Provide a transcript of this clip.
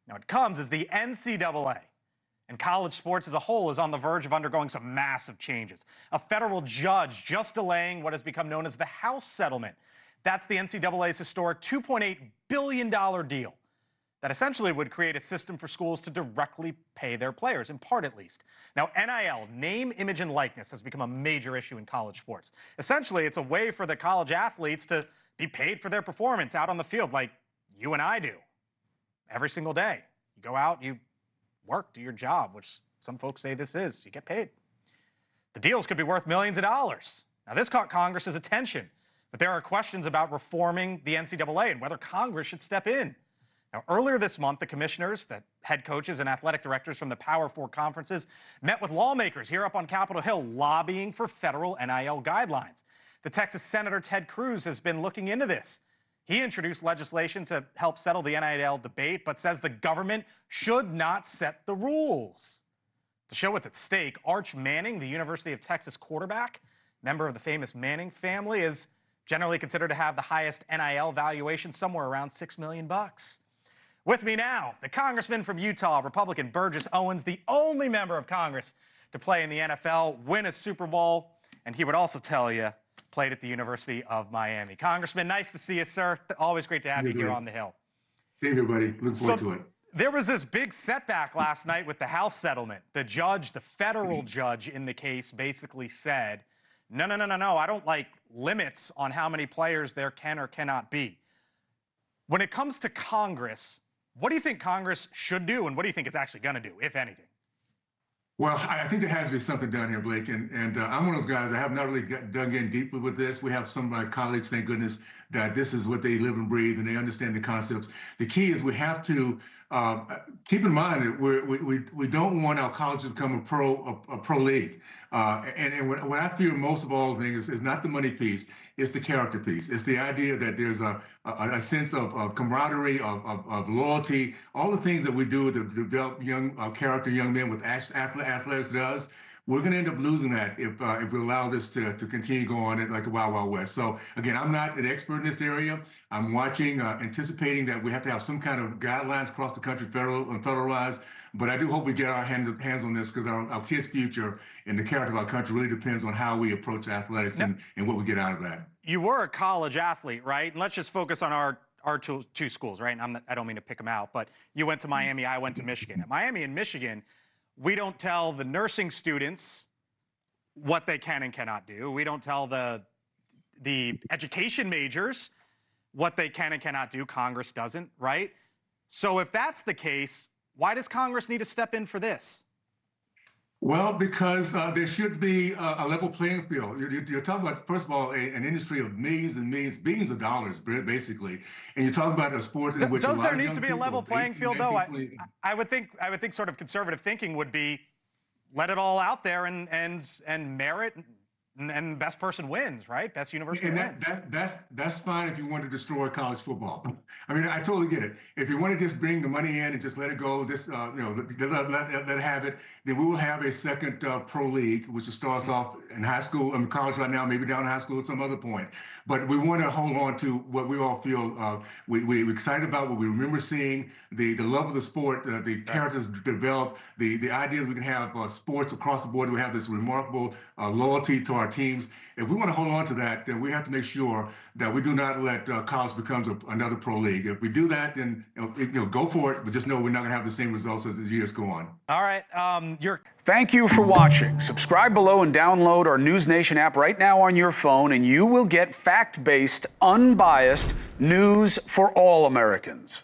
Now, it comes as the NCAA and college sports as a whole is on the verge of undergoing some massive changes. A federal judge just delaying what has become known as the House settlement. That's the NCAA's historic $2.8 billion deal that essentially would create a system for schools to directly pay their players, in part at least. Now, NIL, name, image, and likeness, has become a major issue in college sports. Essentially, it's a way for the college athletes to be paid for their performance out on the field like you and I do every single day. You go out, you work, do your job, which some folks say this is. You get paid. The deals could be worth millions of dollars. Now, this caught Congress's attention, but there are questions about reforming the NCAA and whether Congress should step in. Now, earlier this month, the commissioners, the head coaches, and athletic directors from the Power Four conferences met with lawmakers here up on Capitol Hill, lobbying for federal NIL guidelines. The Texas Senator Ted Cruz has been looking into this. He introduced legislation to help settle the NIL debate, but says the government should not set the rules. To show what's at stake, Arch Manning, the University of Texas quarterback, member of the famous Manning family, is generally considered to have the highest NIL valuation, somewhere around $6 million. With me now, the congressman from Utah, Republican Burgess Owens, the only member of Congress to play in the NFL, win a Super Bowl, and he would also tell you, played at the University of Miami. Congressman, nice to see you, sir. Always great to have you here on the Hill. Same here, buddy. Look forward to it. There was this big setback last night with the House settlement. The judge, the federal judge in the case, basically said, no, I don't like limits on how many players there can or cannot be. When it comes to Congress, what do you think Congress should do, and what do you think it's actually going to do, if anything? Well, I think there has to be something done here, Blake, and I'm one of those guys. I have not really dug in deeply with this. We have some of my colleagues, thank goodness, that this is what they live and breathe, and they understand the concepts. The key is we have to keep in mind that we don't want our college to become a pro league. And what I fear most of all things is not the money piece, it's the character piece. It's the idea that there's a sense of camaraderie, of loyalty, all the things that we do to develop young character, young men with athletics does. We're going to end up losing that if we allow this to continue going like the Wild Wild West. So again, I'm not an expert in this area. I'm watching, anticipating that we have to have some kind of guidelines across the country, federal and federalized. But I do hope we get our hands on this, because our kids' future and the character of our country really depends on how we approach athletics and what we get out of that. You were a college athlete, right? And let's just focus on our two schools, right? And I don't mean to pick them out, but you went to Miami, I went to Michigan. At Miami and Michigan, we don't tell the nursing students what they can and cannot do. We don't tell the education majors what they can and cannot do. Congress doesn't, right? So if that's the case, why does Congress need to step in for this? Well, because there should be a level playing field. You're talking about, first of all, an industry of millions and millions, billions of dollars, basically, and you're talking about a sport in which does there need to be a level playing field, though? I would think sort of conservative thinking would be let it all out there and merit. And best person wins, right? Best university wins. That's fine if you want to destroy college football. I mean, I totally get it. If you want to just bring the money in and just let it go, let it have it, then we will have a second pro league, which starts off in high school, college right now, maybe down in high school at some other point. But we want to hold on to what we all feel we're excited about, what we remember seeing, the love of the sport, the characters developed, the idea that we can have sports across the board. We have this remarkable loyalty to our teams. If we want to hold on to that, then we have to make sure that we do not let college become another pro league. If we do that, then go for it, but just know we're not going to have the same results as the years go on. All right. Thank you for watching. Subscribe below and download our NewsNation app right now on your phone, and you will get fact-based, unbiased news for all Americans.